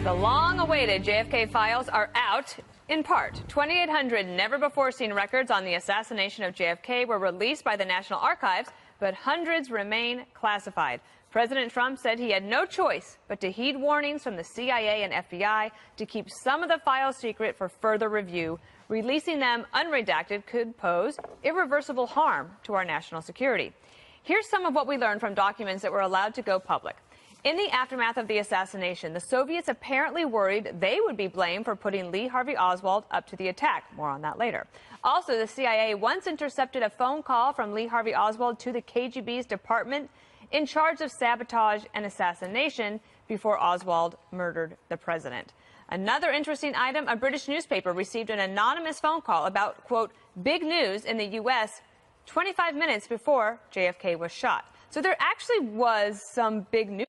The long-awaited JFK files are out, in part. 2,800 never-before-seen records on the assassination of JFK were released by the National Archives, but hundreds remain classified. President Trump said he had no choice but to heed warnings from the CIA and FBI to keep some of the files secret for further review. Releasing them unredacted could pose irreversible harm to our national security. Here's some of what we learned from documents that were allowed to go public. In the aftermath of the assassination, the Soviets apparently worried they would be blamed for putting Lee Harvey Oswald up to the attack. More on that later. Also, the CIA once intercepted a phone call from Lee Harvey Oswald to the KGB's department in charge of sabotage and assassination before Oswald murdered the president. Another interesting item, a British newspaper received an anonymous phone call about, quote, big news in the U.S. 25 minutes before JFK was shot. So there actually was some big news.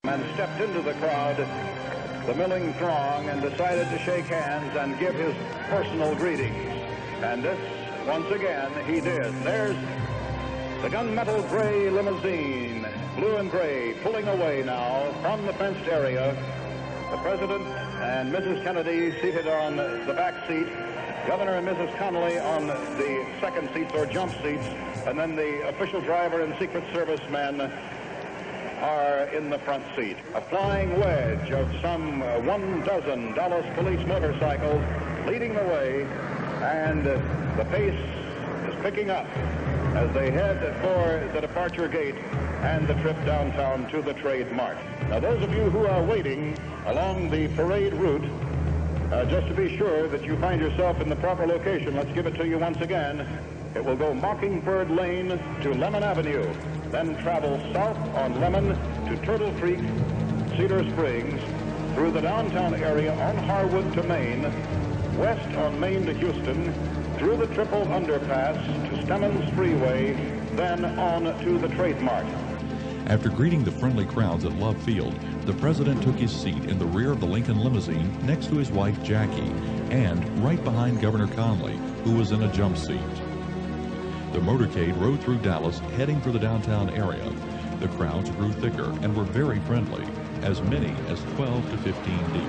And stepped into the crowd, the milling throng, and decided to shake hands and give his personal greetings. And this, once again, he did. There's the gunmetal gray limousine, blue and gray, pulling away now from the fenced area. The President and Mrs. Kennedy seated on the back seat, Governor and Mrs. Connolly on the second seats or jump seats, and then the official driver and Secret Service men are in the front seat. A flying wedge of some 12 Dallas police motorcycles leading the way, and the pace is picking up as they head for the departure gate and the trip downtown to the Trade Mart. Now, those of you who are waiting along the parade route, just to be sure that you find yourself in the proper location, let's give it to you once again. It will go Mockingbird Lane to Lemon Avenue, then travel south on Lemon to Turtle Creek, Cedar Springs, through the downtown area on Harwood to Maine, west on Maine to Houston, through the Triple Underpass to Stemmons Freeway, then on to the Trade Mart. After greeting the friendly crowds at Love Field, the president took his seat in the rear of the Lincoln limousine next to his wife Jackie, and right behind Governor Connolly, who was in a jump seat. The motorcade rode through Dallas, heading for the downtown area. The crowds grew thicker and were very friendly, as many as 12 to 15 deep.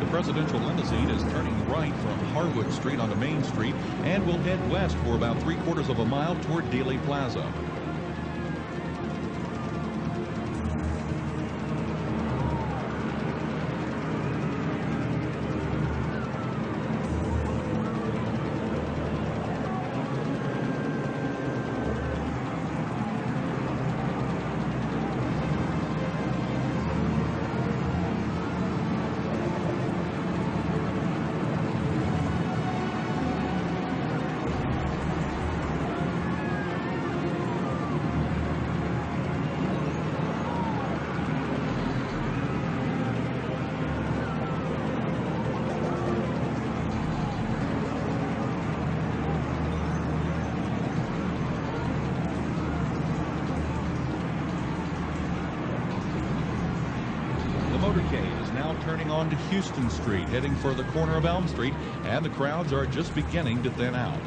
The presidential limousine is turning right from Harwood Street onto Main Street and will head west for about 3/4 of a mile toward Dealey Plaza. motorcade is now turning onto Houston Street, heading for the corner of Elm Street, and the crowds are just beginning to thin out.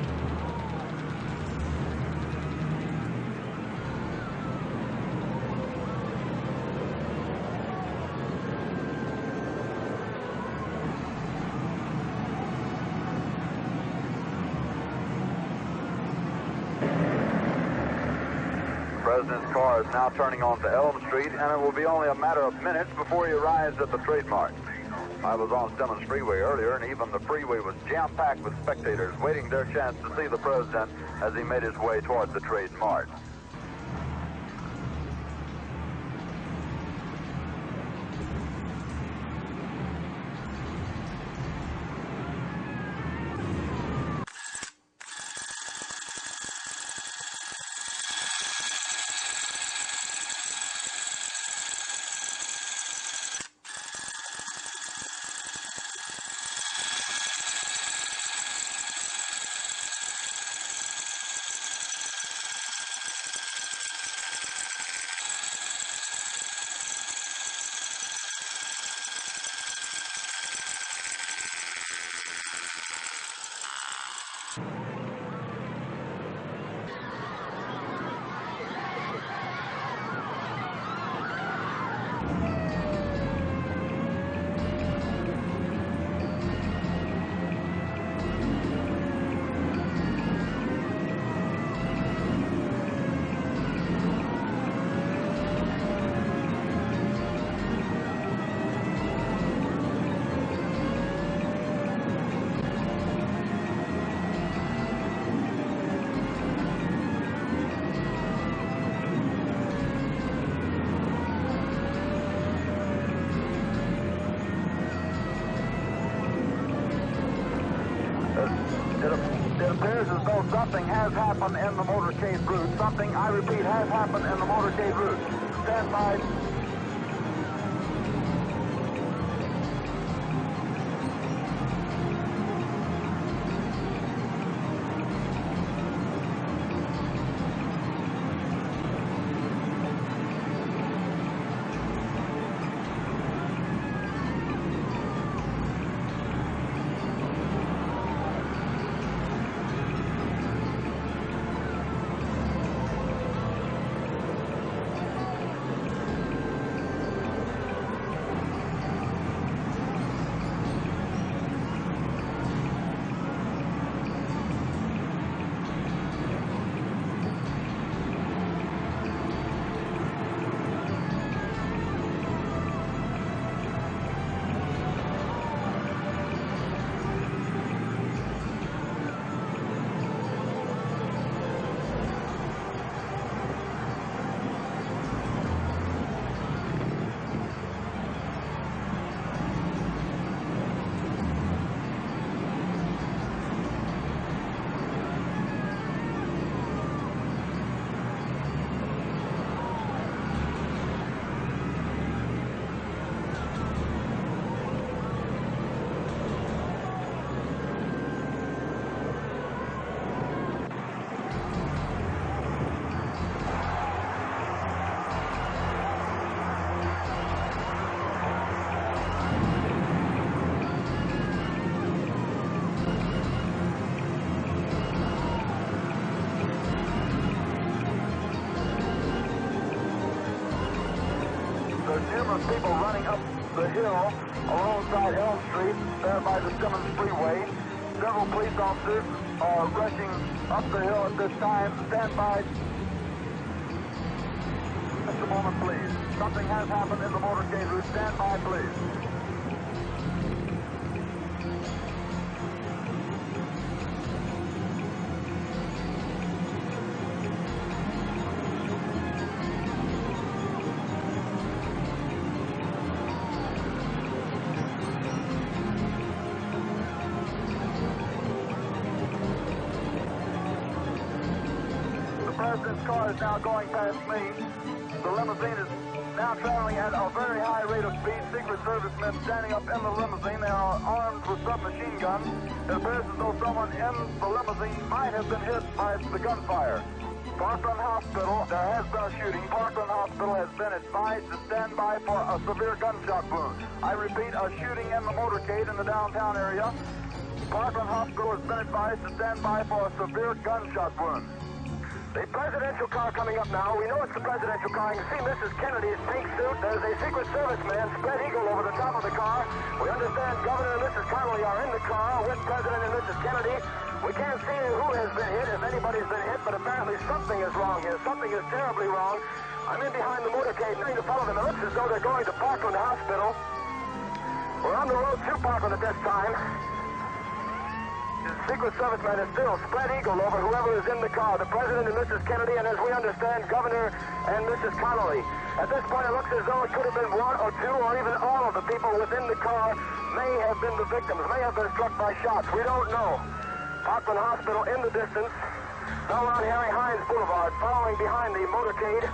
president's car is now turning onto Elm Street, and it will be only a matter of minutes before he arrives at the trademark. I was on Simmons Freeway earlier, and even the freeway was jam-packed with spectators waiting their chance to see the president as he made his way toward the trademark. It appears as though something has happened in the motorcade route. Something, I repeat, has happened in the motorcade route. Stand by. Numerous people running up the hill alongside Elm Street, there by the Simmons Freeway. Several police officers are rushing up the hill at this time. Stand by. Just a moment, please. Something has happened in the motorcade route. Stand by, please. The president's car is now going past me. The limousine is now traveling at a very high rate of speed. Secret Service men standing up in the limousine. They are armed with submachine guns. It appears as though someone in the limousine might have been hit by the gunfire. Parkland Hospital, there has been a shooting. Parkland Hospital has been advised to stand by for a severe gunshot wound. I repeat, a shooting in the motorcade in the downtown area. Parkland Hospital has been advised to stand by for a severe gunshot wound. The presidential car coming up now. We know it's the presidential car. You can see Mrs. Kennedy's pink suit. There's a Secret Service man, spread eagle, over the top of the car. We understand Governor and Mrs. Connolly are in the car with President and Mrs. Kennedy. We can't see who has been hit, if anybody's been hit, but apparently something is wrong here. Something is terribly wrong. I'm in behind the motorcade, trying to follow them. It looks as though they're going to Parkland Hospital. We're on the road to Parkland at this time. The Secret Service man is still spread eagle over whoever is in the car, the President and Mrs. Kennedy, and as we understand, Governor and Mrs. Connolly. At this point, it looks as though it could have been one or two or even all of the people within the car may have been the victims, may have been struck by shots. We don't know. Parkland Hospital in the distance. Now we're on Harry Hines Boulevard, following behind the motorcade.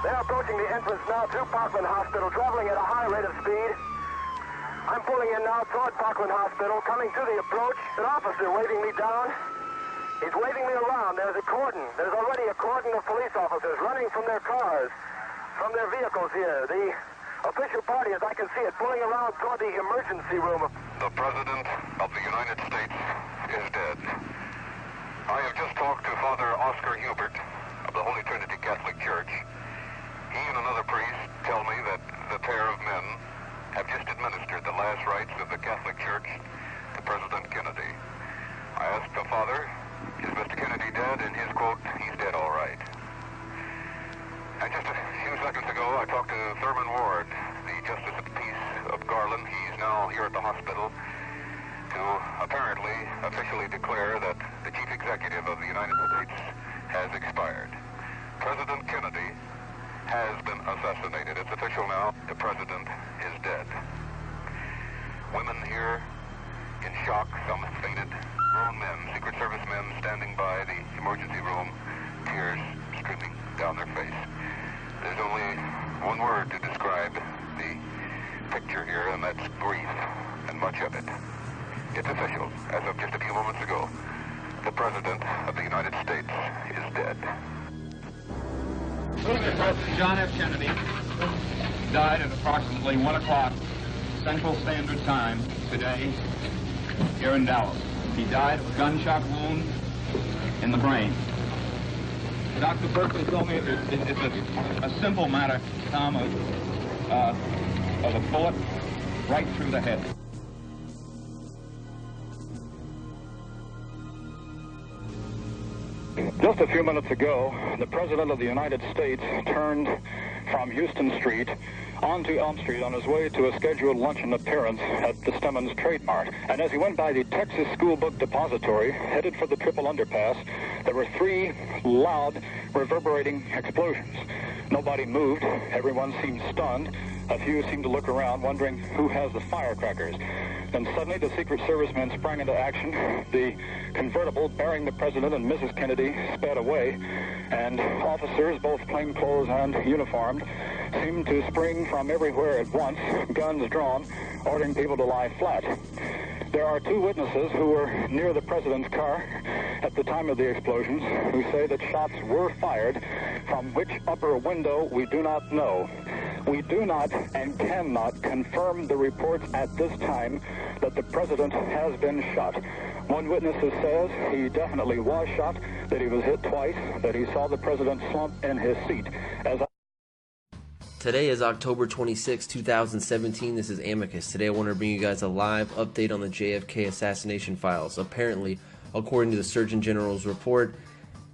They're approaching the entrance now to Parkland Hospital, traveling at a high rate of speed. I'm pulling in now toward Parkland Hospital, coming to the approach. An officer waving me down. He's waving me around. There's a cordon. There's already a cordon of police officers running from their cars, from their vehicles here. The official party, as I can see it, pulling around toward the emergency room. The President of the United States is dead. I have just talked to Father Oscar Hubert of the Holy Trinity Catholic Church. He and another priest tell me that the pair of men have just administered the last rites of the Catholic Church to President Kennedy. I asked the father, is Mr. Kennedy dead? And his quote, he's dead all right. And just a few seconds ago, I talked to Thurman Ward, the Justice of the Peace of Garland. He's now here at the hospital to apparently officially declare that the Chief Executive of the United States has expired. President Kennedy has been assassinated. It's official now. The President is dead. Women here in shock, some have fainted. Grown men, Secret Service men standing by the emergency room, tears streaming down their face. There's only one word to describe the picture here, and that's grief, and much of it. It's official. As of just a few moments ago, the President of the United States is dead. President John F. Kennedy died at approximately 1 o'clock Central Standard Time today here in Dallas. He died of a gunshot wound in the brain. Dr. Berkeley told me it's a simple matter, Tom, of a bullet right through the head. Just a few minutes ago, the President of the United States turned from Houston Street onto Elm Street on his way to a scheduled luncheon appearance at the Stemmons Trade Mart. And as he went by the Texas School Book Depository, headed for the Triple Underpass, there were 3 loud, reverberating explosions. Nobody moved. Everyone seemed stunned. A few seemed to look around, wondering who has the firecrackers. Then suddenly the Secret Service men sprang into action. The convertible bearing the President and Mrs. Kennedy sped away, and officers, both plainclothes and uniformed, seemed to spring from everywhere at once, guns drawn, ordering people to lie flat. There are 2 witnesses who were near the President's car at the time of the explosions who say that shots were fired from which upper window we do not know. We do not and cannot confirm the reports at this time that the President has been shot. One witness says he definitely was shot, that he was hit twice, that he saw the President slump in his seat. Today is October 26, 2017. This is Amicus. Today I want to bring you guys a live update on the JFK assassination files. Apparently, according to the Surgeon General's report,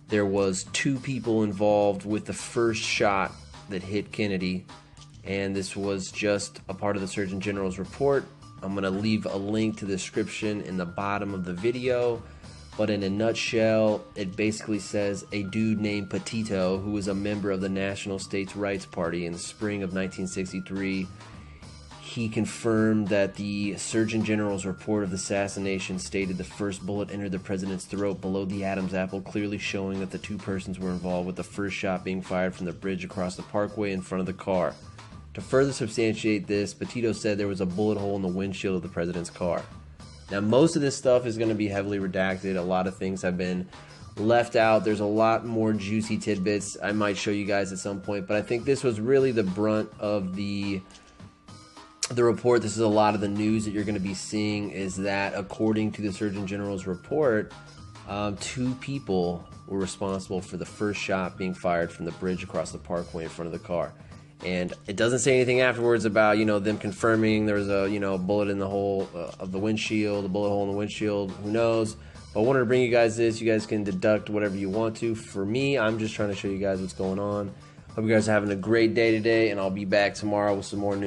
there was 2 people involved with the first shot that hit Kennedy, and this was just a part of the Surgeon General's report. I'm going to leave a link to the description in the bottom of the video, but in a nutshell, it basically says a dude named Petito, who was a member of the National States Rights Party in the spring of 1963, he confirmed that the Surgeon General's report of the assassination stated the first bullet entered the president's throat below the Adam's apple, clearly showing that the 2 persons were involved, with the first shot being fired from the bridge across the parkway in front of the car. To further substantiate this, Petito said there was a bullet hole in the windshield of the president's car. Now, most of this stuff is going to be heavily redacted. A lot of things have been left out. There's a lot more juicy tidbits I might show you guys at some point, but I think this was really the brunt of the report. This is a lot of the news that you're going to be seeing, is that according to the Surgeon General's report, 2 people were responsible for the first shot being fired from the bridge across the parkway in front of the car. And it doesn't say anything afterwards about, them confirming there was a, bullet in the hole of the windshield, a bullet hole in the windshield, who knows. But I wanted to bring you guys this. You guys can deduct whatever you want to. For me, I'm just trying to show you guys what's going on. Hope you guys are having a great day today, and I'll be back tomorrow with some more news.